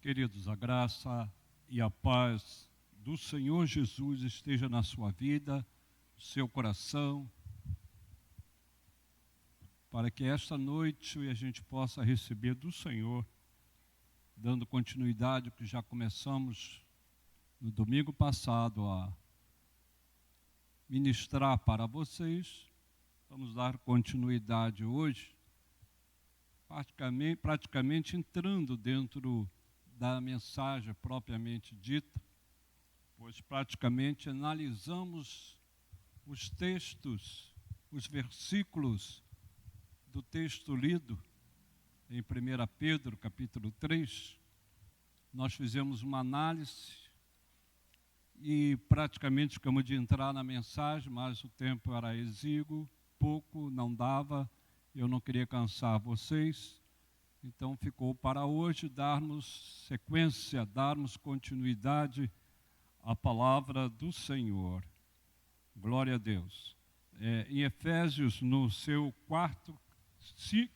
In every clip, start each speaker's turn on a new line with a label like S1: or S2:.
S1: Queridos, a graça e a paz do Senhor Jesus esteja na sua vida, no seu coração, para que esta noite a gente possa receber do Senhor, dando continuidade ao que já começamos no domingo passado a ministrar para vocês. Vamos dar continuidade hoje, praticamente entrando dentro da mensagem propriamente dita, pois praticamente analisamos os textos, os versículos do texto lido em 1 Pedro, capítulo 3. Nós fizemos uma análise e praticamente ficamos de entrar na mensagem, mas o tempo era exíguo, pouco, não dava, eu não queria cansar vocês. Então ficou para hoje darmos sequência, darmos continuidade à palavra do Senhor. Glória a Deus. Em Efésios, no seu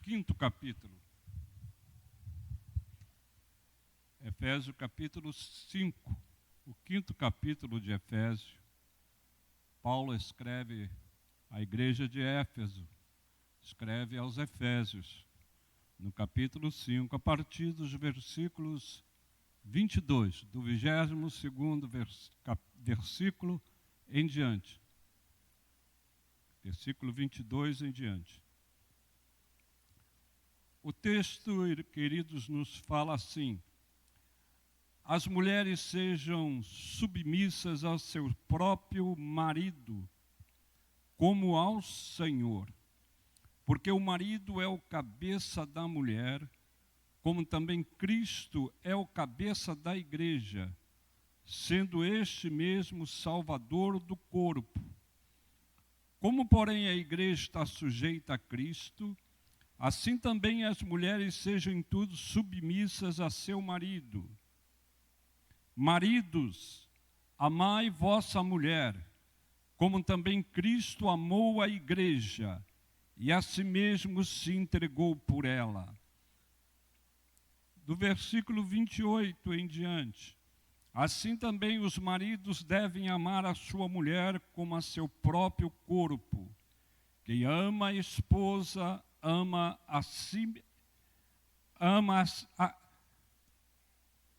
S1: quinto capítulo. Efésios capítulo 5, o quinto capítulo de Efésios. Paulo escreve à igreja de Éfeso, escreve aos Efésios. No capítulo 5, a partir dos versículos 22, do 22º versículo em diante. Versículo 22 em diante. O texto, queridos, nos fala assim: as mulheres sejam submissas ao seu próprio marido, como ao Senhor. Porque o marido é o cabeça da mulher, como também Cristo é o cabeça da igreja, sendo este mesmo Salvador do corpo. Como, porém, a igreja está sujeita a Cristo, assim também as mulheres sejam em tudo submissas a seu marido. Maridos, amai vossa mulher, como também Cristo amou a igreja, e a si mesmo se entregou por ela. Do versículo 28 em diante. Assim também os maridos devem amar a sua mulher como a seu próprio corpo. Quem ama a esposa,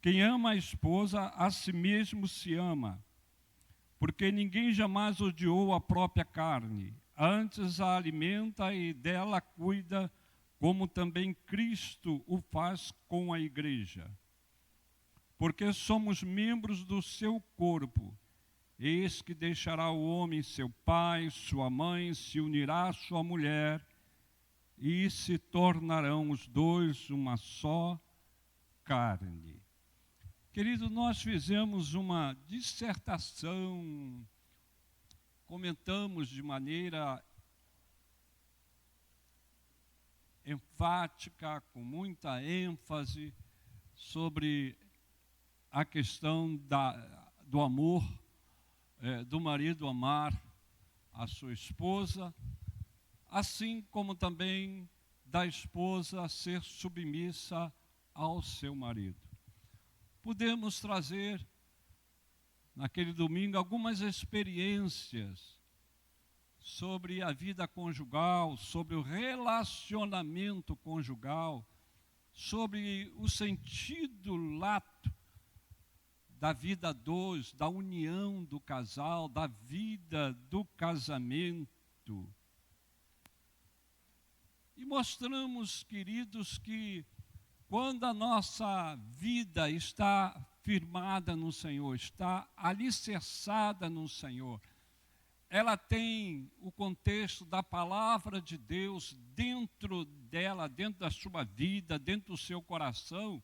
S1: quem ama a esposa, a si mesmo se ama. Porque ninguém jamais odiou a própria carne, antes a alimenta e dela cuida, como também Cristo o faz com a igreja. Porque somos membros do seu corpo. Eis que deixará o homem seu pai, sua mãe, se unirá à sua mulher, e se tornarão os dois uma só carne. Querido, nós fizemos uma dissertação, comentamos de maneira enfática, com muita ênfase, sobre a questão do amor, do marido amar a sua esposa, assim como também da esposa ser submissa ao seu marido. Podemos trazer, naquele domingo, algumas experiências sobre a vida conjugal, sobre o relacionamento conjugal, sobre o sentido lato da vida a dois, da união do casal, da vida do casamento. E mostramos, queridos, que quando a nossa vida está firmada no Senhor, está alicerçada no Senhor, ela tem o contexto da palavra de Deus dentro dela, dentro da sua vida, dentro do seu coração,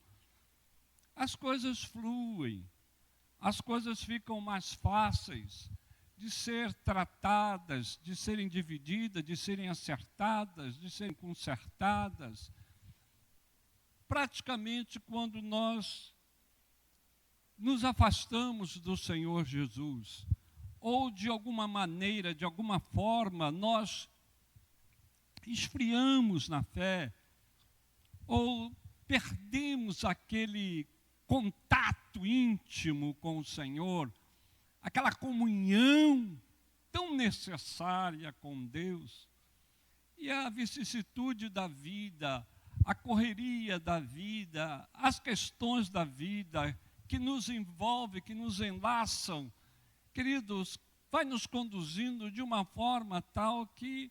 S1: as coisas fluem, as coisas ficam mais fáceis de ser tratadas, de serem divididas, de serem acertadas, de serem consertadas. Praticamente quando nós nos afastamos do Senhor Jesus, ou de alguma maneira, de alguma forma, nós esfriamos na fé, ou perdemos aquele contato íntimo com o Senhor, aquela comunhão tão necessária com Deus. E a vicissitude da vida, a correria da vida, as questões da vida que nos envolvem, que nos enlaçam, queridos, vai nos conduzindo de uma forma tal que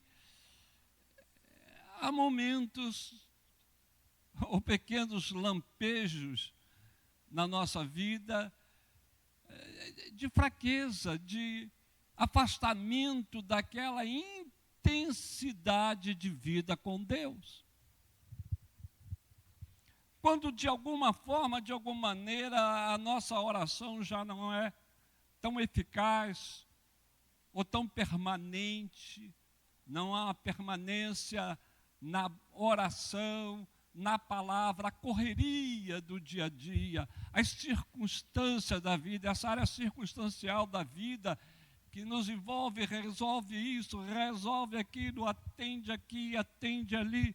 S1: há momentos ou pequenos lampejos na nossa vida de fraqueza, de afastamento daquela intensidade de vida com Deus. Quando de alguma forma, de alguma maneira, a nossa oração já não é tão eficaz ou tão permanente, não há permanência na oração, na palavra, a correria do dia a dia, as circunstâncias da vida, essa área circunstancial da vida que nos envolve, resolve isso, resolve aquilo, atende aqui, atende ali.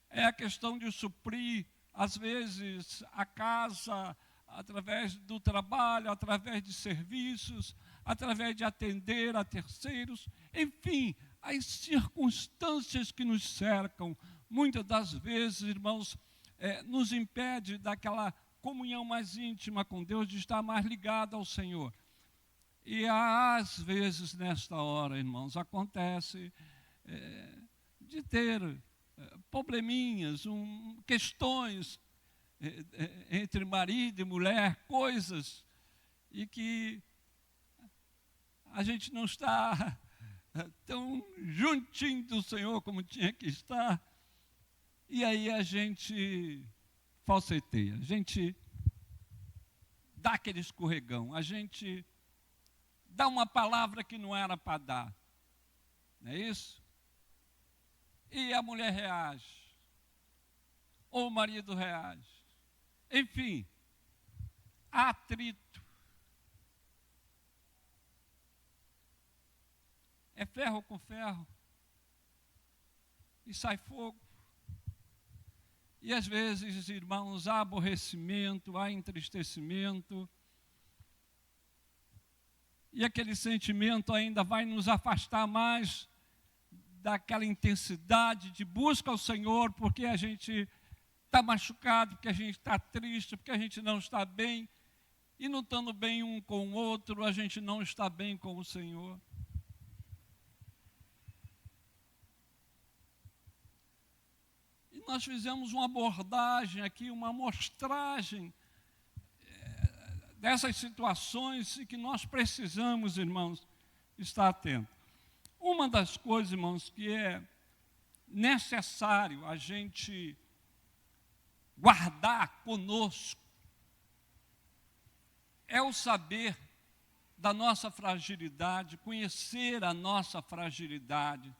S1: É a questão de suprir, às vezes, a casa, através do trabalho, através de serviços, através de atender a terceiros, enfim, as circunstâncias que nos cercam, muitas das vezes, irmãos, nos impede daquela comunhão mais íntima com Deus, de estar mais ligado ao Senhor. E às vezes, nesta hora, irmãos, acontece de ter probleminhas, questões entre marido e mulher, coisas, e que a gente não está tão juntinho do Senhor como tinha que estar, e aí a gente falseteia, a gente dá aquele escorregão, a gente dá uma palavra que não era para dar, não é isso? E a mulher reage, ou o marido reage, enfim, há atrito. É ferro com ferro, e sai fogo. E às vezes, irmãos, há aborrecimento, há entristecimento, e aquele sentimento ainda vai nos afastar mais daquela intensidade de busca ao Senhor, porque a gente está machucado, porque a gente está triste, porque a gente não está bem, e não estando bem um com o outro, a gente não está bem com o Senhor. E nós fizemos uma abordagem aqui, uma amostragem dessas situações e que nós precisamos, irmãos, estar atentos. Uma das coisas, irmãos, que é necessário a gente guardar conosco é o saber da nossa fragilidade, conhecer a nossa fragilidade,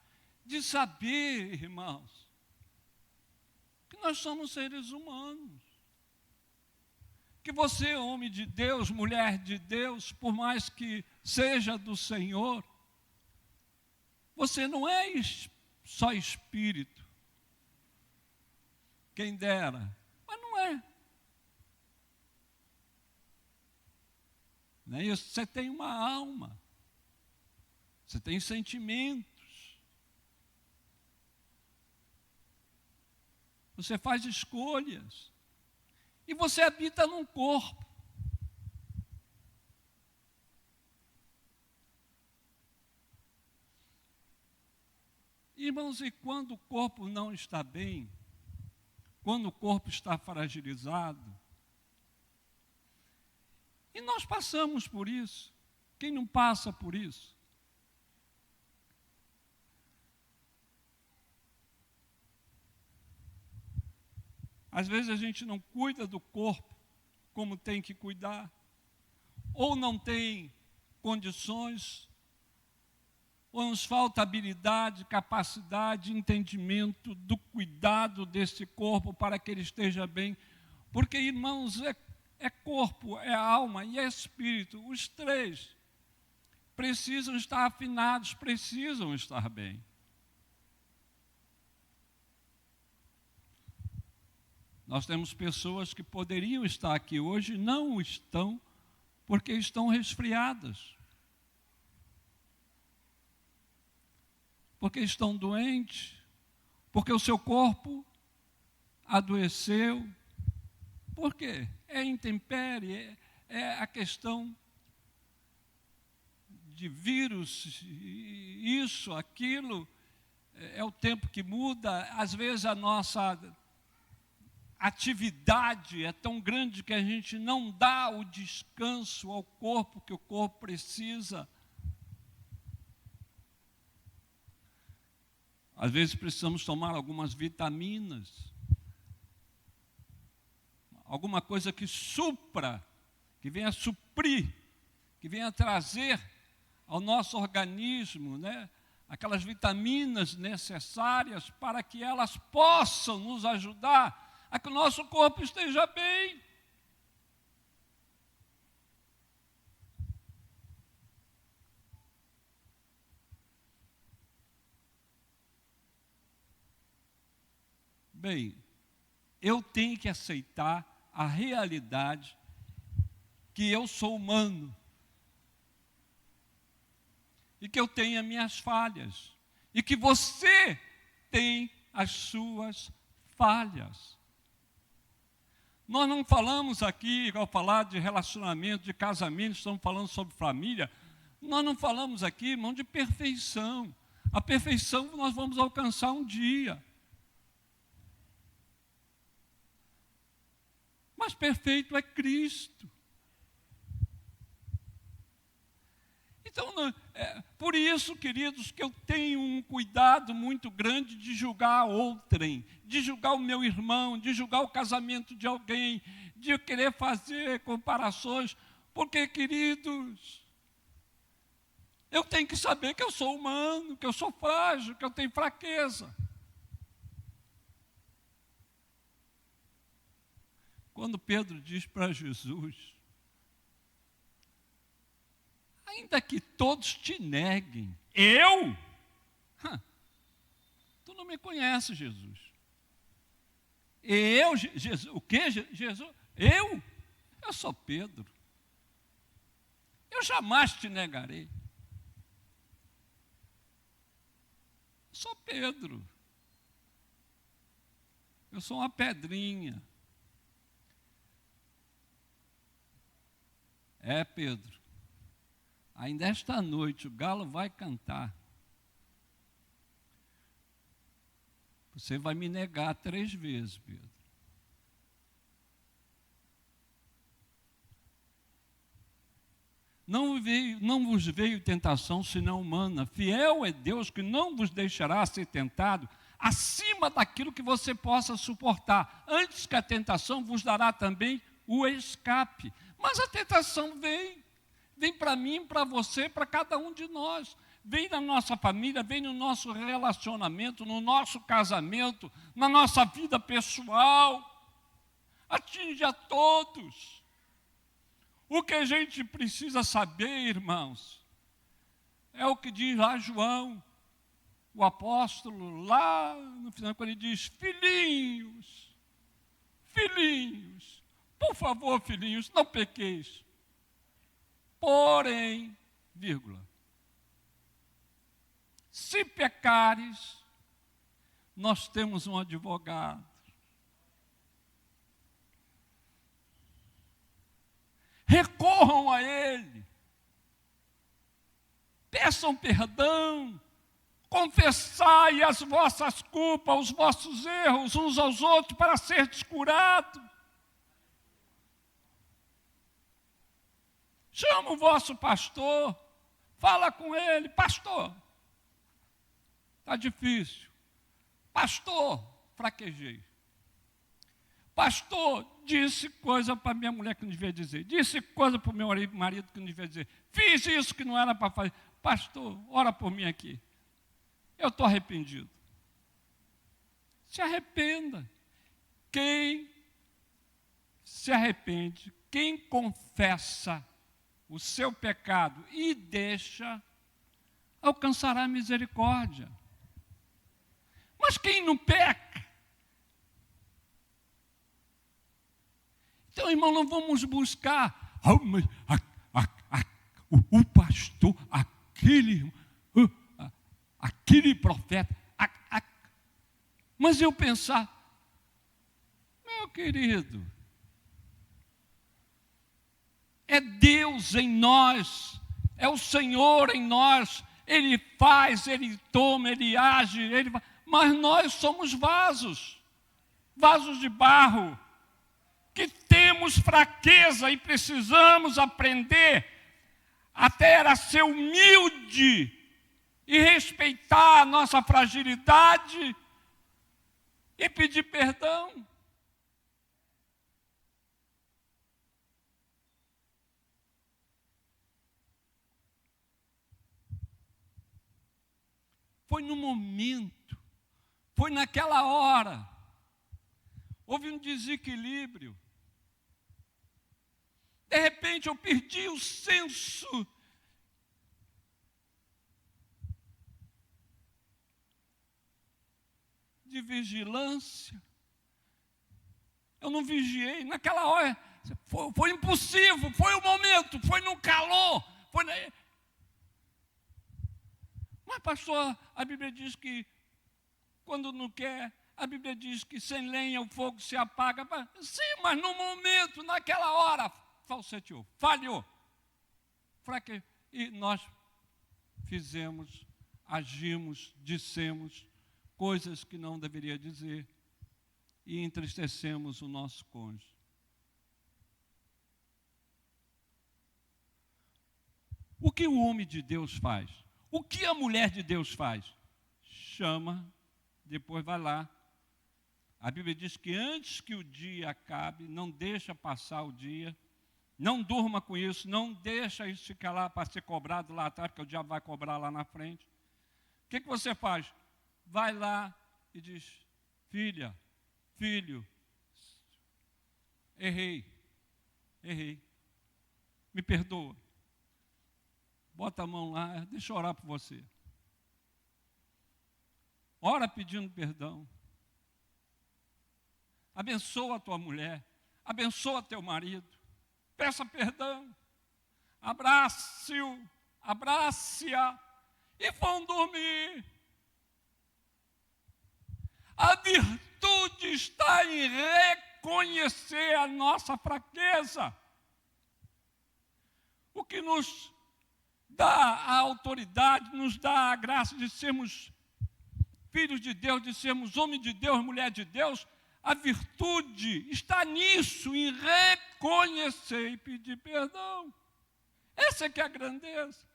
S1: de saber, irmãos, que nós somos seres humanos. Que você, homem de Deus, mulher de Deus, por mais que seja do Senhor, você não é só espírito. Quem dera, mas não é. Não é isso? Você tem uma alma, você tem sentimentos, você faz escolhas, e você habita num corpo. Irmãos, e quando o corpo não está bem, quando o corpo está fragilizado, e nós passamos por isso, quem não passa por isso? Às vezes a gente não cuida do corpo como tem que cuidar, ou não tem condições, ou nos falta habilidade, capacidade, entendimento do cuidado desse corpo para que ele esteja bem. Porque, irmãos, é corpo, é alma e é espírito. Os três precisam estar afinados, precisam estar bem. Nós temos pessoas que poderiam estar aqui hoje e não estão, porque estão resfriadas. Porque estão doentes, porque o seu corpo adoeceu. Por quê? É intempérie, é a questão de vírus, isso, aquilo, é o tempo que muda. Às vezes a nossa atividade é tão grande que a gente não dá o descanso ao corpo que o corpo precisa. Às vezes precisamos tomar algumas vitaminas, alguma coisa que supra, que venha suprir, que venha trazer ao nosso organismo, né, aquelas vitaminas necessárias para que elas possam nos ajudar a que o nosso corpo esteja bem. Bem, eu tenho que aceitar a realidade que eu sou humano e que eu tenho as minhas falhas e que você tem as suas falhas. Nós não falamos aqui, ao falar de relacionamento, de casamento, estamos falando sobre família, nós não falamos aqui, irmão, de perfeição. A perfeição nós vamos alcançar um dia. Mas perfeito é Cristo. Então, por isso, queridos, que eu tenho um cuidado muito grande de julgar outrem, de julgar o meu irmão, de julgar o casamento de alguém, de querer fazer comparações, porque, queridos, eu tenho que saber que eu sou humano, que eu sou frágil, que eu tenho fraqueza. Quando Pedro diz para Jesus, ainda que todos te neguem, eu? Tu não me conheces, Jesus. Eu, Jesus, o quê, Jesus? Eu sou Pedro. Eu jamais te negarei. Eu sou Pedro. Eu sou uma pedrinha. É, Pedro, ainda esta noite o galo vai cantar. Você vai me negar 3 vezes, Pedro. Não vos veio tentação senão humana. Fiel é Deus que não vos deixará ser tentado acima daquilo que você possa suportar. Antes que a tentação vos dará também o escape. Mas a tentação vem para mim, para você, para cada um de nós. Vem na nossa família, vem no nosso relacionamento, no nosso casamento, na nossa vida pessoal. Atinge a todos. O que a gente precisa saber, irmãos, é o que diz lá João, o apóstolo, lá no final, quando ele diz: filhinhos, filhinhos, por favor, filhinhos, não pequeis. Porém, vírgula, se pecares, nós temos um advogado. Recorram a Ele. Peçam perdão. Confessai as vossas culpas, os vossos erros uns aos outros para seres curados. Chama o vosso pastor, fala com ele: pastor, está difícil. Pastor, fraquejei. Pastor, disse coisa para minha mulher que não devia dizer. Disse coisa para o meu marido que não devia dizer. Fiz isso que não era para fazer. Pastor, ora por mim aqui. Eu estou arrependido. Se arrependa. Quem se arrepende, quem confessa o seu pecado e deixa, alcançará misericórdia. Mas quem não peca, Então, irmão, não vamos buscar o pastor, aquele profeta. Mas eu pensar, meu querido, é Deus em nós, é o Senhor em nós. Ele faz, Ele toma, Ele age, mas nós somos vasos de barro, que temos fraqueza e precisamos aprender até a ser humilde e respeitar a nossa fragilidade e pedir perdão. Foi no momento, foi naquela hora, houve um desequilíbrio. De repente eu perdi o senso de vigilância. Eu não vigiei. Naquela hora, foi impossível, foi o momento, foi no calor. Mas, pastor, a Bíblia diz que quando não quer, a Bíblia diz que sem lenha o fogo se apaga. Sim, mas no momento, naquela hora, falseteou, falhou. E nós fizemos, agimos, dissemos coisas que não deveria dizer e entristecemos o nosso cônjuge. O que o homem de Deus faz? O que a mulher de Deus faz? Chama, depois vai lá. A Bíblia diz que antes que o dia acabe, não deixa passar o dia, não durma com isso, não deixa isso ficar lá para ser cobrado lá atrás, porque o diabo vai cobrar lá na frente. O que você faz? Vai lá e diz, filha, filho, errei, me perdoa. Bota a mão lá, deixa eu orar por você. Ora pedindo perdão. Abençoa a tua mulher, abençoa teu marido, peça perdão, abrace-o, abrace-a e vão dormir. A virtude está em reconhecer a nossa fraqueza. O que nos dá a autoridade, nos dá a graça de sermos filhos de Deus, de sermos homem de Deus, mulher de Deus. A virtude está nisso, em reconhecer e pedir perdão. Essa é que é a grandeza.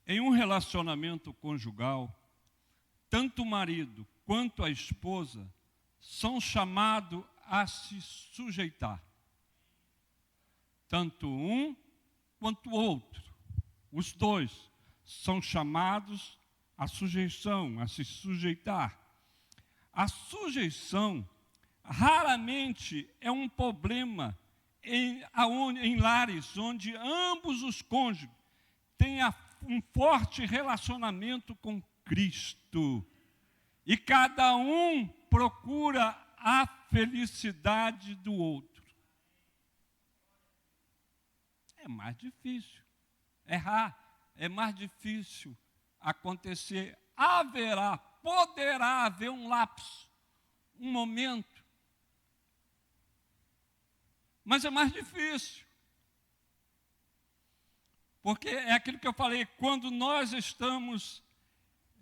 S1: Em um relacionamento conjugal, tanto o marido quanto a esposa são chamados a se sujeitar. Tanto um quanto o outro. Os dois são chamados à sujeição, a se sujeitar. A sujeição raramente é um problema em lares onde ambos os cônjuges têm um forte relacionamento com Cristo. E cada um procura a felicidade do outro. É mais difícil. Errar é mais difícil acontecer. Poderá haver um lapso, um momento. Mas é mais difícil. Porque é aquilo que eu falei, quando nós estamos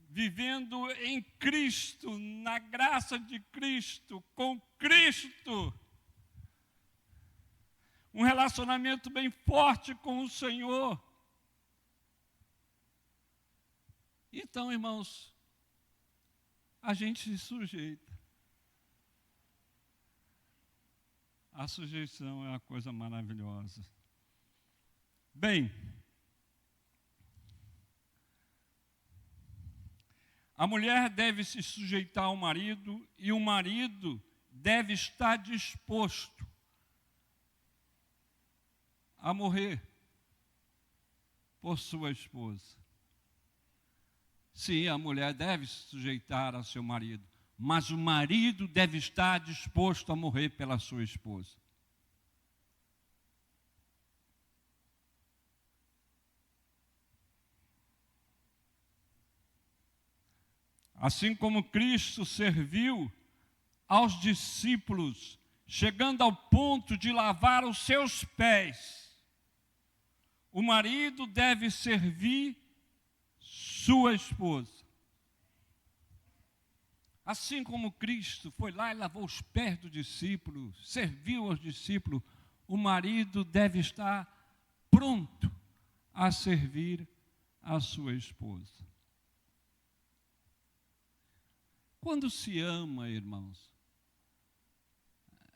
S1: vivendo em Cristo, na graça de Cristo, com Cristo, um relacionamento bem forte com o Senhor. Então, irmãos, a gente se sujeita. A sujeição é uma coisa maravilhosa. Bem, a mulher deve se sujeitar ao marido e o marido deve estar disposto a morrer por sua esposa. Sim, a mulher deve se sujeitar a seu marido, mas o marido deve estar disposto a morrer pela sua esposa. Assim como Cristo serviu aos discípulos, chegando ao ponto de lavar os seus pés, o marido deve servir sua esposa. Assim como Cristo foi lá e lavou os pés do discípulo, serviu aos discípulos, o marido deve estar pronto a servir a sua esposa. Quando se ama, irmãos,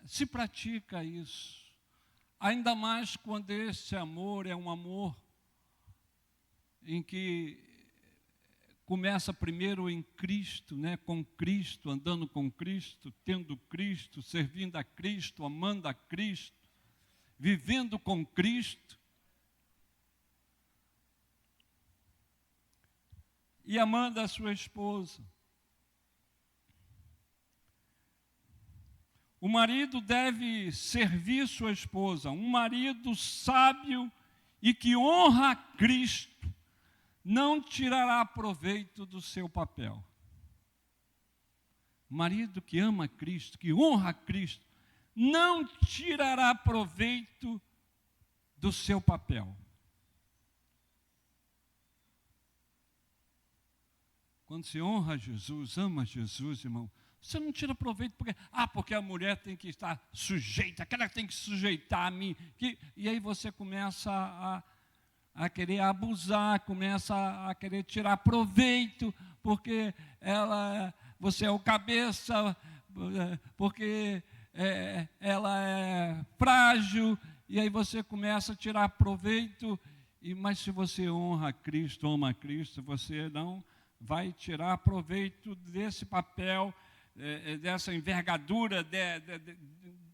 S1: se pratica isso, ainda mais quando esse amor é um amor em que começa primeiro em Cristo, né? Com Cristo, andando com Cristo, tendo Cristo, servindo a Cristo, amando a Cristo, vivendo com Cristo e amando a sua esposa. O marido deve servir sua esposa. Um marido sábio e que honra a Cristo não tirará proveito do seu papel. Marido que ama a Cristo, que honra a Cristo, não tirará proveito do seu papel. Quando se honra Jesus, ama Jesus, irmão, você não tira proveito porque a mulher tem que estar sujeita, aquela tem que sujeitar a mim. E aí você começa a querer abusar, começa a querer tirar proveito, porque você é o cabeça, porque ela é frágil, e aí você começa a tirar proveito. Mas se você honra a Cristo, ama a Cristo, você não vai tirar proveito desse papel, dessa envergadura,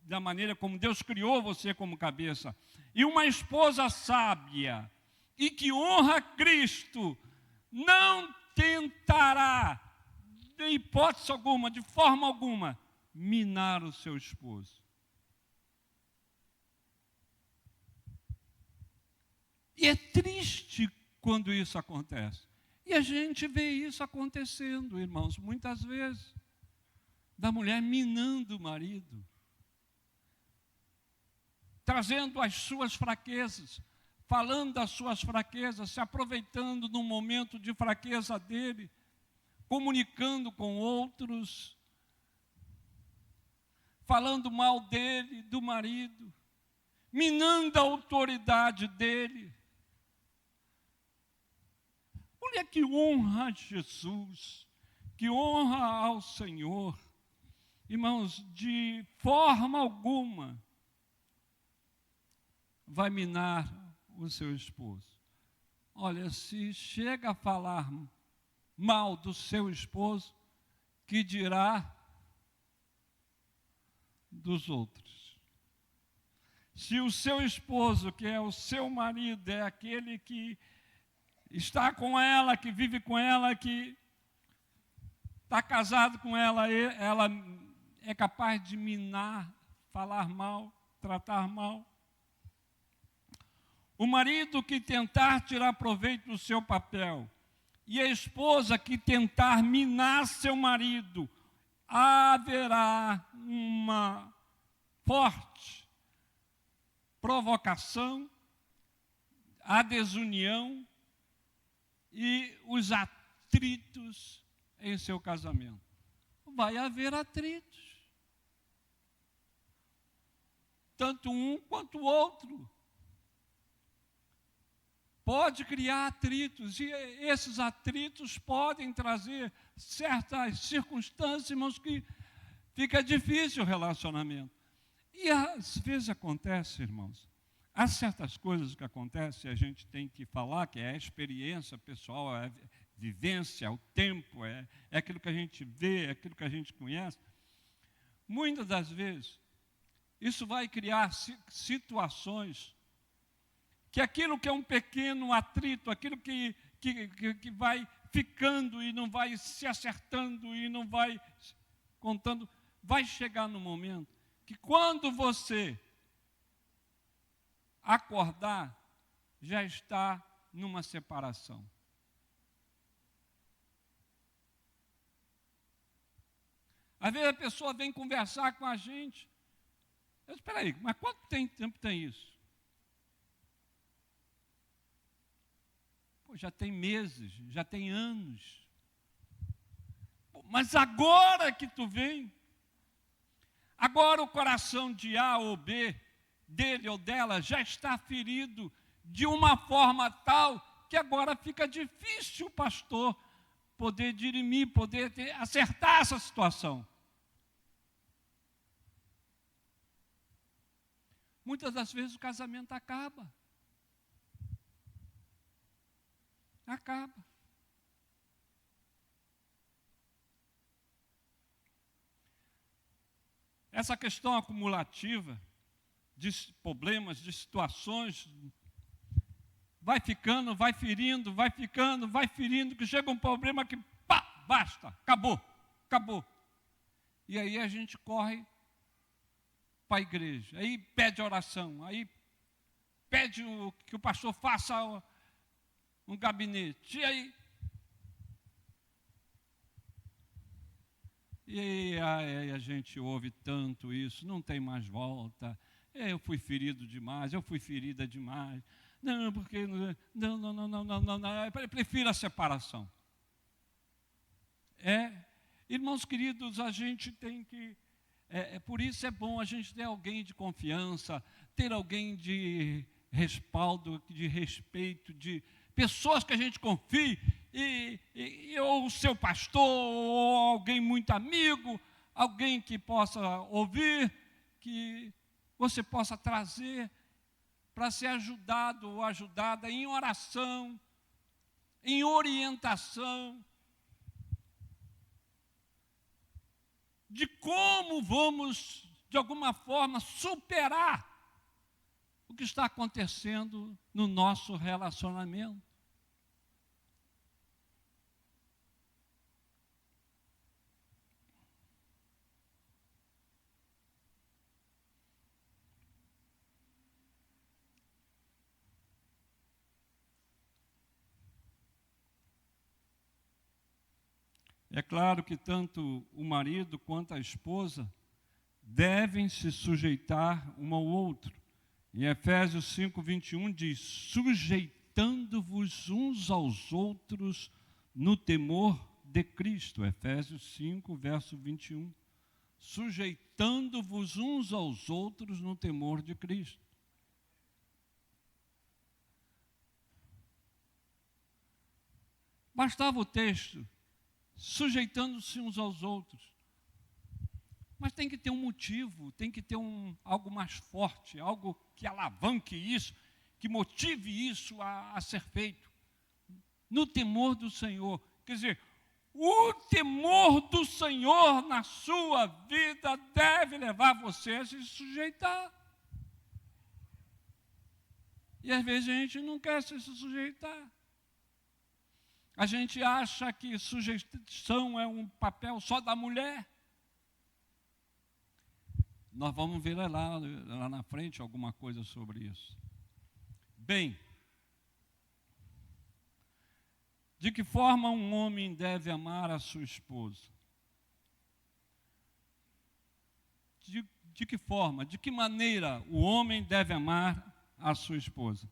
S1: da maneira como Deus criou você como cabeça. E uma esposa sábia e que honra Cristo não tentará, de hipótese alguma, de forma alguma, minar o seu esposo. E é triste quando isso acontece. E a gente vê isso acontecendo, irmãos, muitas vezes. Da mulher minando o marido, trazendo as suas fraquezas, falando das suas fraquezas, se aproveitando no momento de fraqueza dele, comunicando com outros, falando mal dele, do marido, minando a autoridade dele. Mulher que honra a Jesus, que honra ao Senhor, irmãos, de forma alguma vai minar o seu esposo. Olha, se chega a falar mal do seu esposo, que dirá dos outros? Se o seu esposo, que é o seu marido, é aquele que está com ela, que vive com ela, que está casado com ela, ela é capaz de minar, falar mal, tratar mal. O marido que tentar tirar proveito do seu papel e a esposa que tentar minar seu marido, haverá uma forte provocação, a desunião e os atritos em seu casamento. Vai haver atritos. Tanto um quanto o outro. Pode criar atritos, e esses atritos podem trazer certas circunstâncias, irmãos, que fica difícil o relacionamento. E às vezes acontece, irmãos, há certas coisas que acontecem, a gente tem que falar, que é a experiência pessoal, é a vivência, é o tempo, é aquilo que a gente vê, é aquilo que a gente conhece. Muitas das vezes, isso vai criar situações que aquilo que é um pequeno atrito, aquilo que vai ficando e não vai se acertando e não vai contando, vai chegar no momento que quando você acordar, já está numa separação. Às vezes a pessoa vem conversar com a gente. Eu espera aí, mas quanto tempo tem isso? Pô, já tem meses, já tem anos. Pô, mas agora que tu vem, agora o coração de A ou B, dele ou dela, já está ferido de uma forma tal que agora fica difícil o pastor poder dirimir, acertar essa situação. Muitas das vezes o casamento acaba. Acaba. Essa questão acumulativa de problemas, de situações, vai ficando, vai ferindo, vai ficando, vai ferindo, que chega um problema que, pá, basta, acabou. E aí a gente corre para a igreja, aí pede oração, aí pede que o pastor faça um gabinete, e aí a gente ouve tanto isso, não tem mais volta, eu fui ferido demais, eu fui ferida demais, não, porque, não, eu prefiro a separação. Irmãos queridos, a gente tem que, por isso é bom a gente ter alguém de confiança, ter alguém de respaldo, de respeito, de pessoas que a gente confie, ou o seu pastor, ou alguém muito amigo, alguém que possa ouvir, que você possa trazer para ser ajudado ou ajudada em oração, em orientação, de como vamos, de alguma forma, superar o que está acontecendo no nosso relacionamento. É claro que tanto o marido quanto a esposa devem se sujeitar um ao outro. Em Efésios 5:21 diz: sujeitando-vos uns aos outros no temor de Cristo. Efésios 5, verso 21. Sujeitando-vos uns aos outros no temor de Cristo. Bastava o texto, sujeitando-se uns aos outros. Mas tem que ter um motivo, tem que ter algo mais forte, algo que alavanque isso, que motive isso a ser feito. No temor do Senhor. Quer dizer, o temor do Senhor na sua vida deve levar você a se sujeitar. E às vezes a gente não quer se sujeitar. A gente acha que sujeição é um papel só da mulher. Nós vamos ver lá na frente alguma coisa sobre isso. Bem, de que forma um homem deve amar a sua esposa? De que forma, de que maneira o homem deve amar a sua esposa?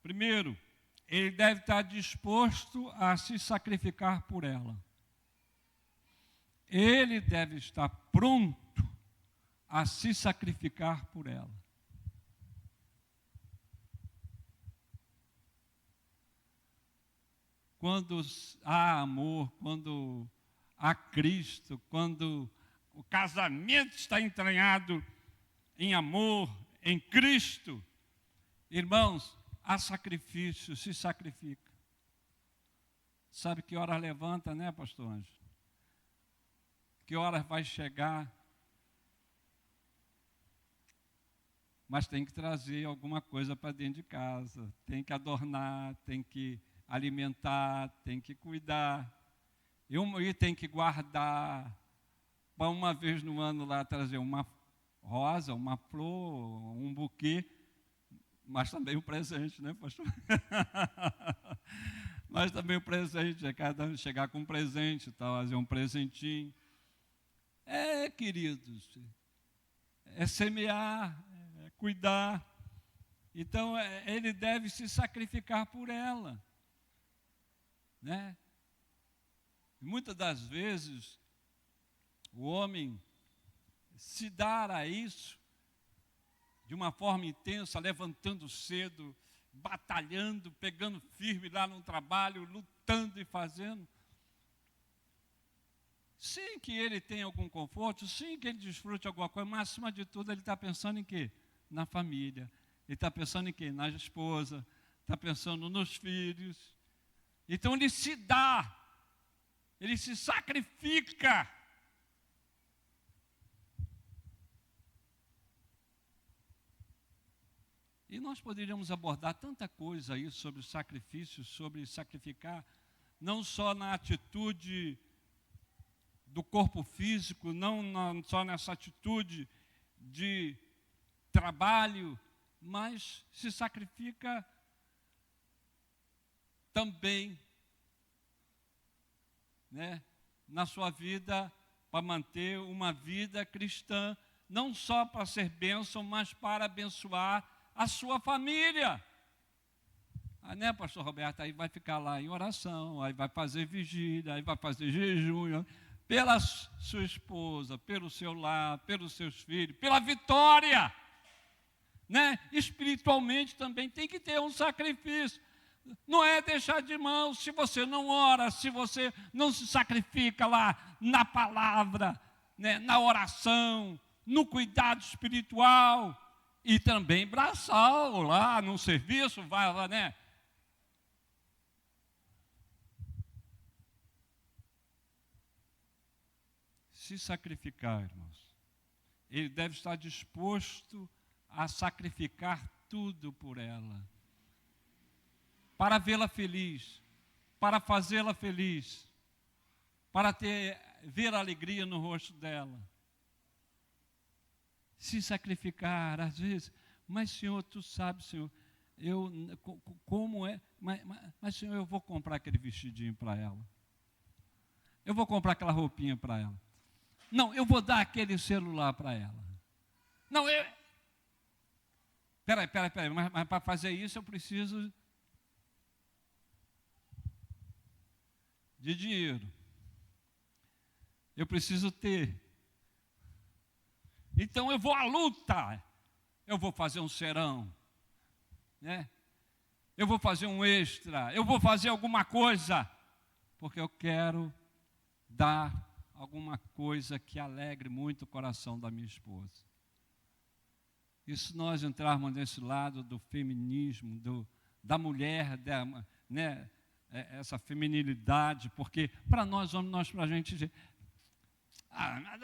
S1: Primeiro, ele deve estar disposto a se sacrificar por ela. Ele deve estar pronto a se sacrificar por ela. Quando há amor, quando há Cristo, quando o casamento está entranhado em amor, em Cristo, irmãos, há sacrifício, se sacrifica. Sabe que hora levanta, né, pastor Anjo? Que hora vai chegar? mas tem que trazer alguma coisa para dentro de casa, tem que adornar, tem que alimentar, tem que cuidar, e tem que guardar, para uma vez no ano lá trazer uma rosa, uma flor, um buquê, mas também um presente, né, pastor? Mas também um presente, é cada ano chegar com um presente, fazer um presentinho. Queridos, é semear, é cuidar. Então, ele deve se sacrificar por ela, né? Muitas das vezes, o homem se dar a isso de uma forma intensa, levantando cedo, batalhando, pegando firme lá no trabalho, lutando e fazendo. Sim que ele tenha algum conforto, sim que ele desfrute alguma coisa, mas acima de tudo ele está pensando em quê? Na família. Ele está pensando em quê? Na esposa, está pensando nos filhos. Então ele se dá, ele se sacrifica. E nós poderíamos abordar tanta coisa aí sobre sacrifício, sobre sacrificar, não só na atitude do corpo físico, não só nessa atitude de trabalho, mas se sacrifica também, né, na sua vida, para manter uma vida cristã, não só para ser bênção, mas para abençoar a sua família. Né, pastor Roberto? Aí vai ficar lá em oração, aí vai fazer vigília, aí vai fazer jejum, pela sua esposa, pelo seu lar, pelos seus filhos, pela vitória. Né? Espiritualmente também tem que ter um sacrifício. Não é deixar de mão, se você não ora, se você não se sacrifica lá na palavra, né, na oração, no cuidado espiritual, e também braçal lá no serviço, vai lá, né? Se sacrificar, irmãos. Ele deve estar disposto a sacrificar tudo por ela, para vê-la feliz, para fazê-la feliz, para ver a alegria no rosto dela. Se sacrificar, às vezes, mas Senhor, tu sabes, Senhor, como é, mas Senhor, eu vou comprar aquele vestidinho para ela, eu vou comprar aquela roupinha para ela, não, eu vou dar aquele celular para ela, não, peraí, mas para fazer isso eu preciso de dinheiro, eu preciso ter. Então eu vou à luta, eu vou fazer um serão, né? Eu vou fazer um extra, eu vou fazer alguma coisa, porque eu quero dar alguma coisa que alegre muito o coração da minha esposa. E se nós entrarmos nesse lado do feminismo, da mulher, né, essa feminilidade, porque para nós homens, para a gente dizer,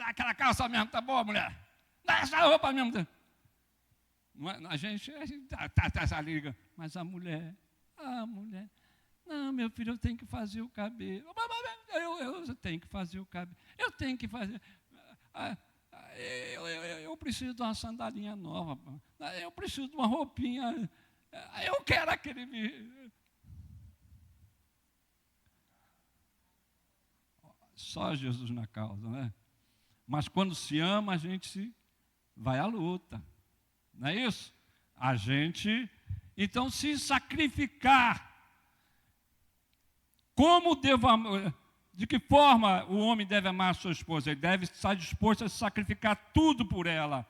S1: aquela calça mesmo, tá boa, mulher? Dá essa roupa mesmo. A gente tá essa liga. Mas a mulher, não, meu filho, eu tenho que fazer o cabelo. Eu tenho que fazer o cabelo. Eu tenho que fazer. Eu preciso de uma sandalinha nova. Eu preciso de uma roupinha. Eu quero aquele. Só Jesus na causa, né? Mas quando se ama, a gente vai à luta. Não é isso? A gente, então, se sacrificar. De que forma o homem deve amar a sua esposa? Ele deve estar disposto a sacrificar tudo por ela.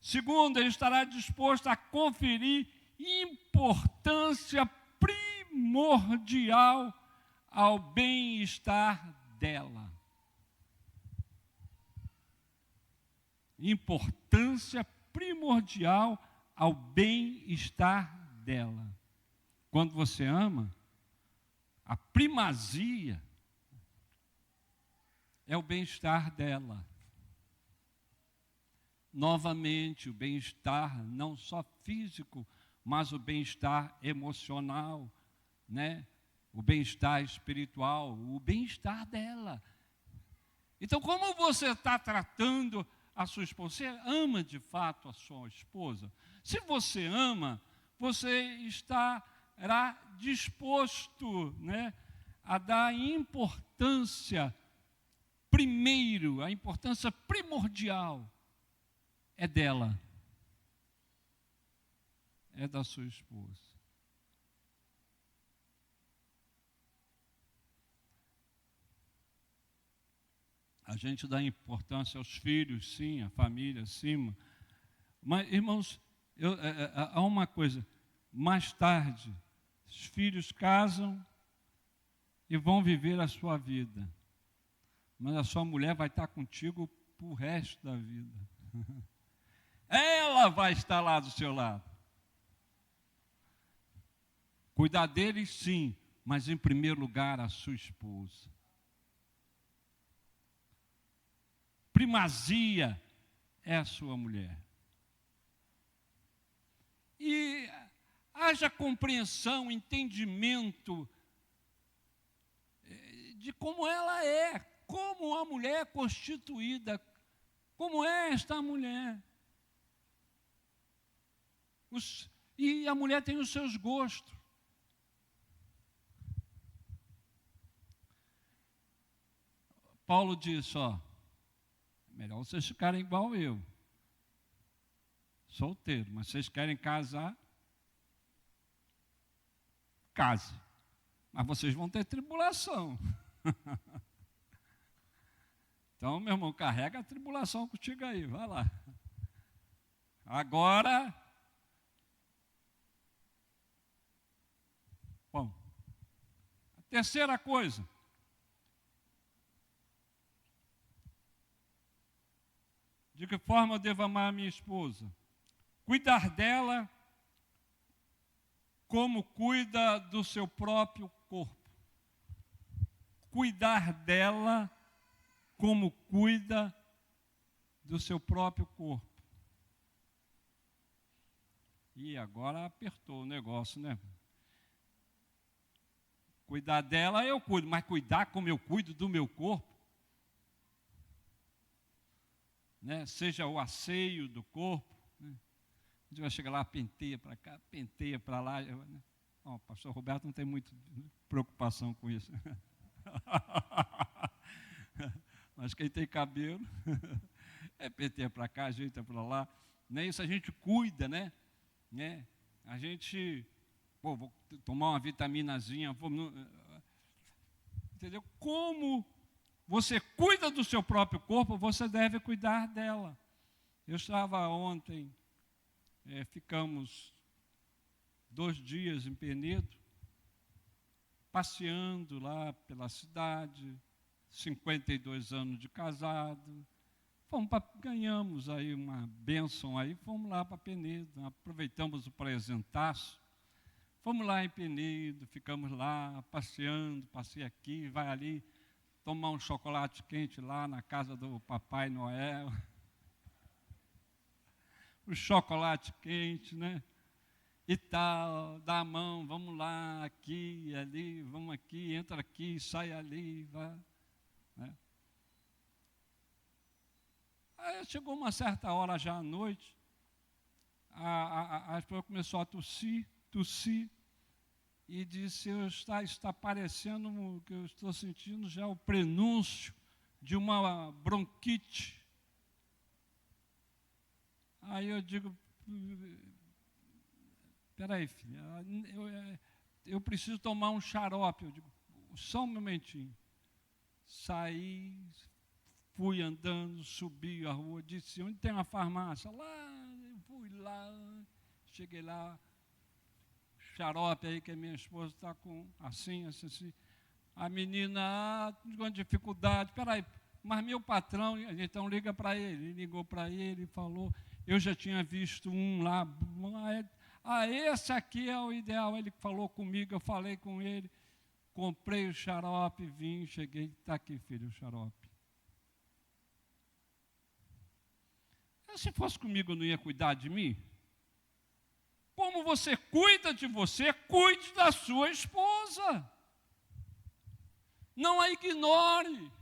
S1: Segundo, ele estará disposto a conferir importância primordial ao bem-estar dela. Importância primordial ao bem-estar dela. Quando você ama, a primazia é o bem-estar dela. novamente o bem-estar, não só físico, mas o bem-estar emocional, né? O bem-estar espiritual, o bem-estar dela. Então, como você está tratando a sua esposa? Você ama de fato a sua esposa? Se você ama, você estará disposto, né, a dar importância primeiro, a importância primordial é dela, é da sua esposa. A gente dá importância aos filhos, sim, à família, sim. Mas, irmãos, há uma coisa. Mais tarde, os filhos casam e vão viver a sua vida. Mas a sua mulher vai estar contigo para o resto da vida. Ela vai estar lá do seu lado. Cuidar deles, sim, mas em primeiro lugar a sua esposa. Primazia é a sua mulher. E haja compreensão, entendimento de como ela é, como a mulher é constituída, como é esta mulher. E a mulher tem os seus gostos. Paulo diz, melhor vocês ficarem igual eu, solteiro, mas vocês querem casar, case. Mas vocês vão ter tribulação. Então, meu irmão, carrega a tribulação contigo aí, vai lá. Agora, bom, a terceira coisa. De que forma eu devo amar a minha esposa? Cuidar dela como cuida do seu próprio corpo. Cuidar dela como cuida do seu próprio corpo. E agora apertou o negócio, né? Cuidar dela eu cuido, mas cuidar como eu cuido do meu corpo, né? Seja o asseio do corpo, né? A gente vai chegar lá, penteia para cá, penteia para lá. Né? O pastor Roberto não tem muita preocupação com isso. Mas quem tem cabelo, penteia para cá, ajeita para lá. Né? Isso a gente cuida, né? A gente, vou tomar uma vitaminazinha, entendeu? Como você cuida do seu próprio corpo, você deve cuidar dela. Eu estava ontem, ficamos 2 dias em Penedo, passeando lá pela cidade, 52 anos de casado. Ganhamos aí uma bênção aí, fomos lá para Penedo, aproveitamos o presentaço, fomos lá em Penedo, ficamos lá passeando, passei aqui, vai ali, tomar um chocolate quente lá na casa do Papai Noel. O chocolate quente, né? E tal, dá a mão, vamos lá, aqui, ali, vamos aqui, entra aqui, sai ali, vai. Né? Aí chegou uma certa hora já à noite, a esposa começou a tossir, e disse, está parecendo que eu estou sentindo já o prenúncio de uma bronquite. Aí eu digo, peraí, filha, eu preciso tomar um xarope. Eu digo, só um momentinho. Saí, fui andando, subi a rua, disse, onde tem uma farmácia? Lá, eu fui lá, cheguei lá, xarope aí que a minha esposa está com assim. A menina, com dificuldade, peraí, mas meu patrão, então liga para ele, ligou para ele e falou, eu já tinha visto um lá, esse aqui é o ideal, ele falou comigo, eu falei com ele, comprei o xarope, vim, cheguei, está aqui, filho, o xarope. Se fosse comigo, não ia cuidar de mim? Como você cuida de você, cuide da sua esposa. Não a ignore.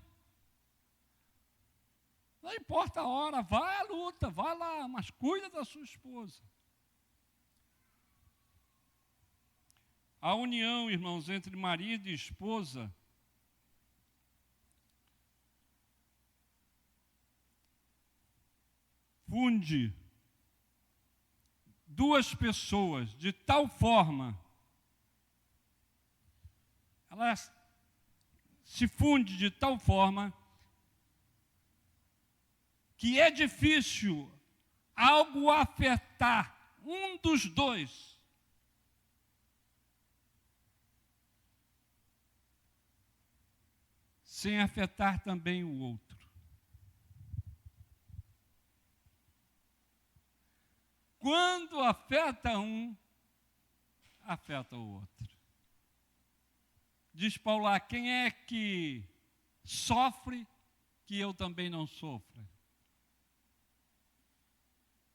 S1: Não importa a hora, vai à luta, vai lá, mas cuida da sua esposa. A união, irmãos, entre marido e esposa funde duas pessoas de tal forma, ela se funde de tal forma que é difícil algo afetar um dos dois sem afetar também o outro. Quando afeta um, afeta o outro. Diz Paulo lá, quem é que sofre que eu também não sofra?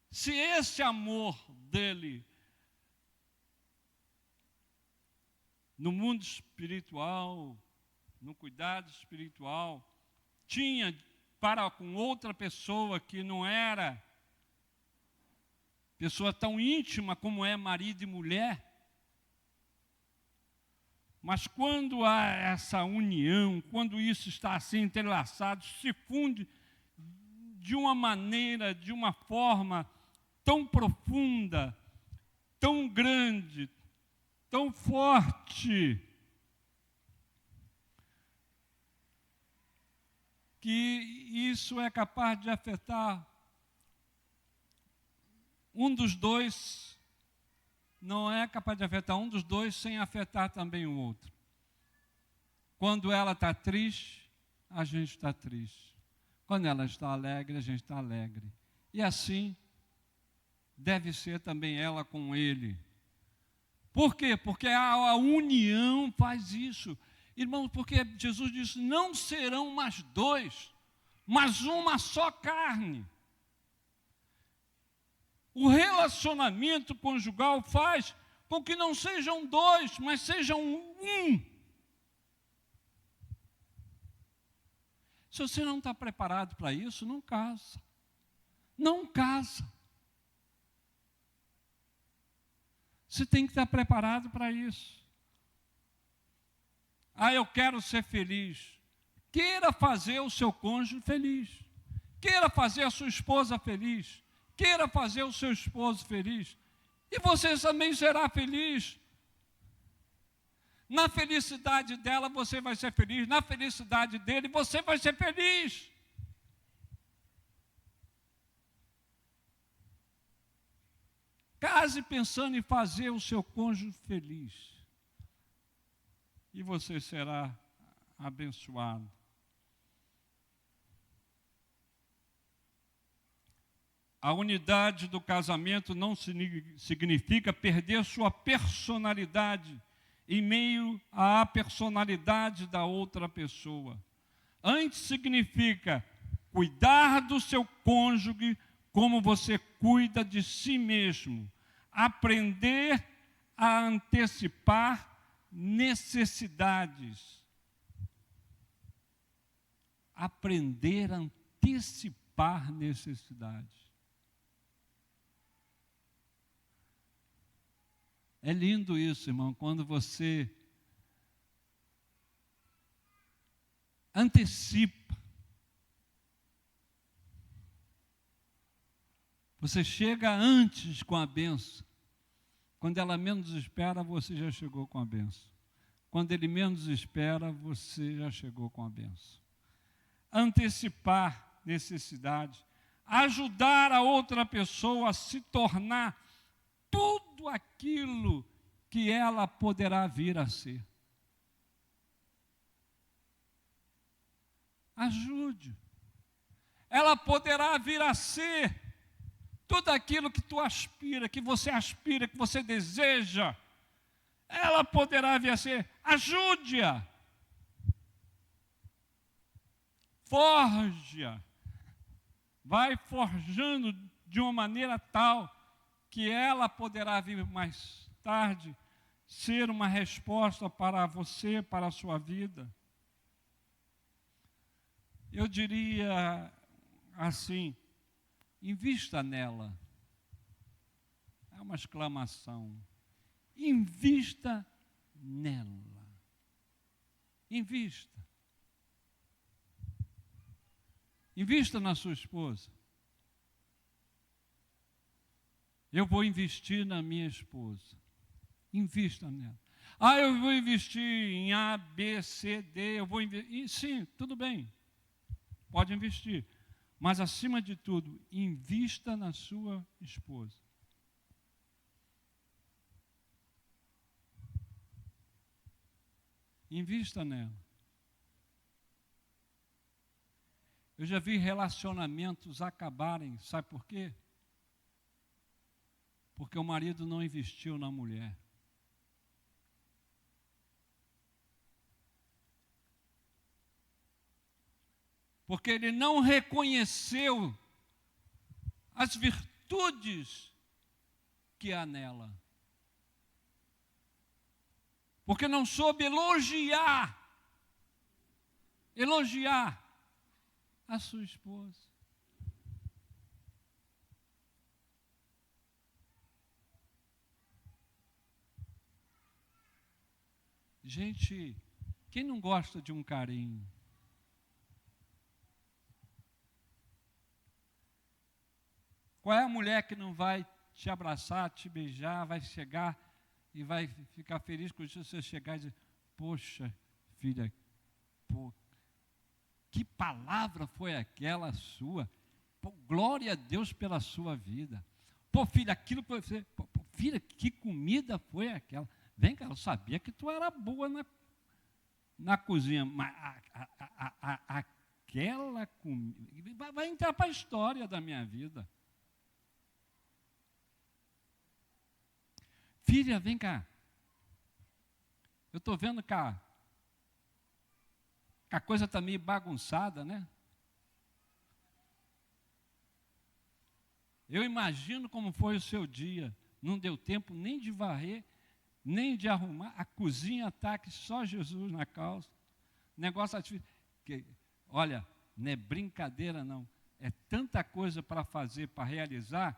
S1: Se esse amor dele no mundo espiritual, no cuidado espiritual, tinha para com outra pessoa que não era pessoa tão íntima como é marido e mulher, mas quando há essa união, quando isso está assim entrelaçado, se funde de uma maneira, de uma forma tão profunda, tão grande, tão forte, que isso é capaz de afetar um dos dois, não é capaz de afetar um dos dois sem afetar também o outro. Quando ela está triste, a gente está triste. Quando ela está alegre, a gente está alegre. E assim deve ser também ela com ele. Por quê? Porque a união faz isso. Irmãos, porque Jesus disse, não serão mais dois, mas uma só carne. O relacionamento conjugal faz com que não sejam dois, mas sejam um. Se você não está preparado para isso, não casa. Não casa. Você tem que estar preparado para isso. Eu quero ser feliz. Queira fazer o seu cônjuge feliz. Queira fazer a sua esposa feliz. Queira fazer o seu esposo feliz. E você também será feliz. Na felicidade dela, você vai ser feliz. Na felicidade dele, você vai ser feliz. Case pensando em fazer o seu cônjuge feliz. E você será abençoado. A unidade do casamento não significa perder sua personalidade em meio à personalidade da outra pessoa. Antes significa cuidar do seu cônjuge como você cuida de si mesmo. Aprender a antecipar necessidades. Aprender a antecipar necessidades. É lindo isso, irmão, quando você antecipa. Você chega antes com a bênção. Quando ela menos espera, você já chegou com a bênção. Quando ele menos espera, você já chegou com a bênção. Antecipar necessidades. Ajudar a outra pessoa a se tornar tudo aquilo que ela poderá vir a ser. Ajude. Ela poderá vir a ser tudo aquilo que tu aspira, que você deseja. Ela poderá vir a ser. Ajude-a. Forje-a. vai forjando de uma maneira tal que ela poderá vir mais tarde ser uma resposta para você, para a sua vida. Eu diria assim, invista nela. É uma exclamação. Invista nela. Invista. Invista na sua esposa. Eu vou investir na minha esposa. Invista nela. Eu vou investir em A, B, C, D, eu vou investir. Sim, tudo bem. Pode investir. Mas, acima de tudo, invista na sua esposa. Invista nela. Eu já vi relacionamentos acabarem, sabe por quê? Porque o marido não investiu na mulher. Porque ele não reconheceu as virtudes que há nela. Porque não soube elogiar a sua esposa. Gente, quem não gosta de um carinho? Qual é a mulher que não vai te abraçar, te beijar, vai chegar e vai ficar feliz quando você chegar e dizer, poxa, filha, pô, que palavra foi aquela sua? Pô, glória a Deus pela sua vida. Pô, filha, aquilo foi você. Pô, filha, que comida foi aquela? Vem cá, eu sabia que tu era boa na cozinha, mas aquela comida vai entrar para a história da minha vida. Filha, vem cá. Eu estou vendo que a coisa está meio bagunçada, né? Eu imagino como foi o seu dia. Não deu tempo nem de varrer, nem de arrumar. A cozinha está que só Jesus na causa. Negócio que, olha, não é brincadeira não. É tanta coisa para fazer, para realizar,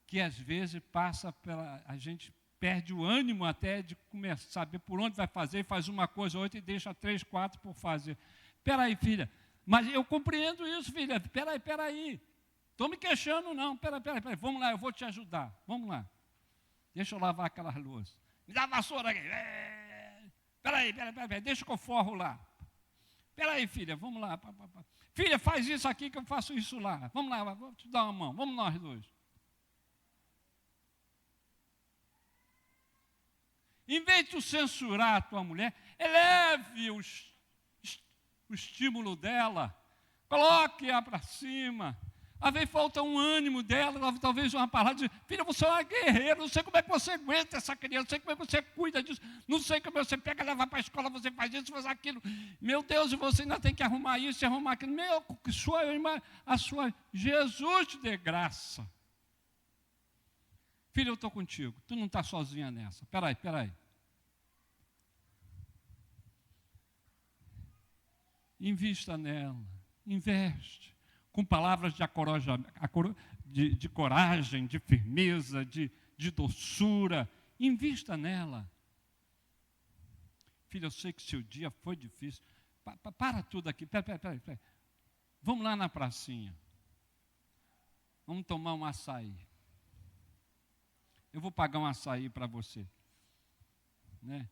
S1: que às vezes passa pela... A gente perde o ânimo até de começar, saber por onde vai fazer, faz uma coisa ou outra e deixa 3, 4 por fazer. Espera aí, filha, mas eu compreendo isso, filha, espera aí. Estou me queixando, não, espera aí, vamos lá, eu vou te ajudar, vamos lá. Deixa eu lavar aquelas louças. Me dá a vassoura aqui. Espera aí, deixa que eu forro lá. Espera aí, filha, vamos lá. Filha, faz isso aqui que eu faço isso lá. Vamos lá, vou te dar uma mão, vamos nós dois. Em vez de tu censurar a tua mulher, eleve o estímulo dela, coloque-a para cima. Às vezes falta um ânimo dela, talvez uma palavra de filha, você é uma guerreira, não sei como é que você aguenta essa criança, não sei como é que você cuida disso, não sei como você pega, leva para a escola, você faz isso, faz aquilo. Meu Deus, e você ainda tem que arrumar isso e arrumar aquilo. Meu, sua irmã, a sua Jesus te dê graça. Filha, eu estou contigo, tu não está sozinha nessa. Espera aí. Invista nela, investe, com palavras de coragem, de firmeza, de doçura, invista nela. Filha, eu sei que seu dia foi difícil, para tudo aqui, pera. Vamos lá na pracinha, vamos tomar um açaí. Eu vou pagar um açaí para você, né?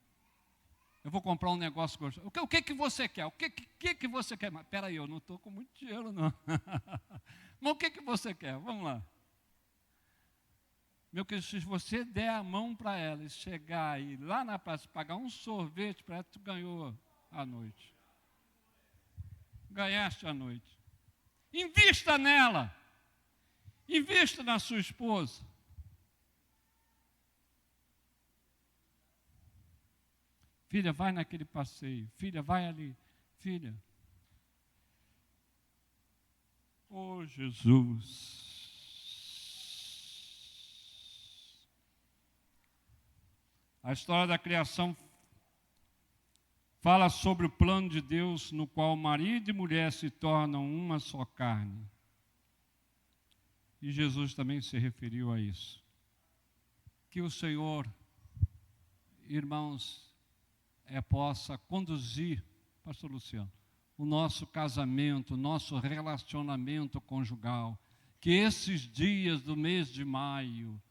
S1: Eu vou comprar um negócio gostoso. O que você quer? O que você quer? Mas espera aí, eu não estou com muito dinheiro, não. Mas o que você quer? Vamos lá. Meu querido, se você der a mão para ela e chegar e lá na praça pagar um sorvete para ela, tu ganhou a noite. Ganhaste a noite. Invista nela. Invista na sua esposa. Filha, vai naquele passeio. Filha, vai ali. Filha. Oh, Jesus. A história da criação fala sobre o plano de Deus no qual marido e mulher se tornam uma só carne. E Jesus também se referiu a isso. Que o Senhor, irmãos, possa conduzir, pastor Luciano, o nosso casamento, o nosso relacionamento conjugal. Que esses dias do mês de maio,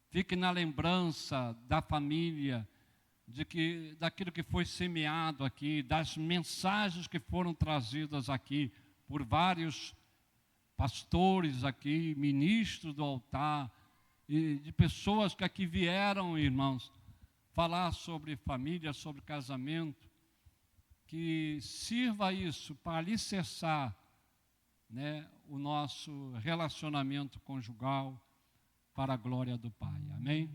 S1: fique na lembrança da família, daquilo que foi semeado aqui, das mensagens que foram trazidas aqui por vários pastores aqui, ministros do altar, e de pessoas que aqui vieram, irmãos, falar sobre família, sobre casamento, que sirva isso para alicerçar, o nosso relacionamento conjugal para a glória do Pai. Amém?